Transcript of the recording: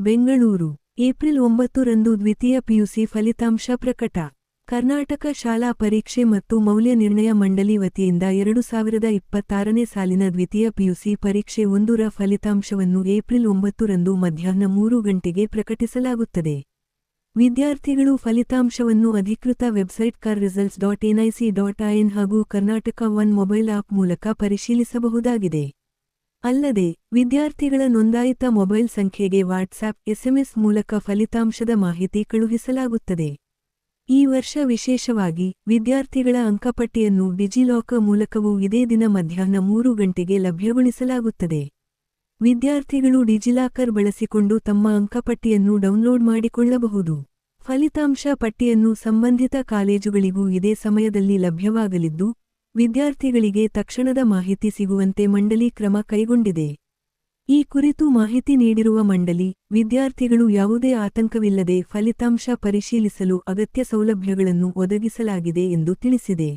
Bengaluru April 9ರಂದು ದ್ವಿತೀಯ PUC ಫಲಿತಾಂಶ ಪ್ರಕಟ. ಕರ್ನಾಟಕ ಶಾಲಾ ಪರೀಕ್ಷೆ ಮತ್ತು ಮೌಲ್ಯ ನಿರ್ಣಯ ಮಂಡಳಿ ವತಿಯಿಂದ 2026ನೇ ಸಾಲಿನ ದ್ವಿತೀಯ ಪಿಯುಸಿ ಪರೀಕ್ಷೆ 1ರ ಫಲಿತಾಂಶವನ್ನು ಏಪ್ರಿಲ್ 9ರಂದು ಮಧ್ಯಾಹ್ನ 3 ಗಂಟೆಗೆ ಪ್ರಕಟಿಸಲಾಗುತ್ತದೆ. ವಿದ್ಯಾರ್ಥಿಗಳು ಫಲಿತಾಂಶವನ್ನು ಅಧಿಕೃತ ವೆಬ್ಸೈಟ್ carresults.nic.in ಹಾಗೂ ಕರ್ನಾಟಕ ಒನ್ ಮೊಬೈಲ್ ಆಪ್ ಮೂಲಕ ಪರಿಶೀಲಿಸಬಹುದಾಗಿದೆ. ಅಲ್ಲದೆ, ವಿದ್ಯಾರ್ಥಿಗಳ ನೋಂದಾಯಿತ ಮೊಬೈಲ್ ಸಂಖ್ಯೆಗೆ ವಾಟ್ಸ್ಆಪ್, ಎಸ್ಎಂಎಸ್ ಮೂಲಕ ಫಲಿತಾಂಶದ ಮಾಹಿತಿ ಕಳುಹಿಸಲಾಗುತ್ತದೆ. ಈ ವರ್ಷ ವಿಶೇಷವಾಗಿ, ವಿದ್ಯಾರ್ಥಿಗಳ ಅಂಕಪಟ್ಟಿಯನ್ನು ಡಿಜಿಲಾಕರ್ ಮೂಲಕವೂ ಇದೇ ದಿನ ಮಧ್ಯಾಹ್ನ 3 ಗಂಟೆಗೆ ಲಭ್ಯಗೊಳಿಸಲಾಗುತ್ತದೆ. ವಿದ್ಯಾರ್ಥಿಗಳು ಡಿಜಿಲಾಕರ್ ಬಳಸಿಕೊಂಡು ತಮ್ಮ ಅಂಕಪಟ್ಟಿಯನ್ನು ಡೌನ್ಲೋಡ್ ಮಾಡಿಕೊಳ್ಳಬಹುದು. ಫಲಿತಾಂಶ ಪಟ್ಟಿಯನ್ನು ಸಂಬಂಧಿತ ಕಾಲೇಜುಗಳಿಗೂ ಇದೇ ಸಮಯದಲ್ಲಿ ಲಭ್ಯವಾಗಲಿದ್ದು, ವಿದ್ಯಾರ್ಥಿಗಳಿಗೆ ತಕ್ಷಣದ ಮಾಹಿತಿ ಸಿಗುವಂತೆ ಮಂಡಳಿ ಕ್ರಮ ಕೈಗೊಂಡಿದೆ. ಈ ಕುರಿತು ಮಾಹಿತಿ ನೀಡಿರುವ ಮಂಡಳಿ, ವಿದ್ಯಾರ್ಥಿಗಳು ಯಾವುದೇ ಆತಂಕವಿಲ್ಲದೆ ಫಲಿತಾಂಶ ಪರಿಶೀಲಿಸಲು ಅಗತ್ಯ ಸೌಲಭ್ಯಗಳನ್ನು ಒದಗಿಸಲಾಗಿದೆ ಎಂದು ತಿಳಿಸಿದೆ.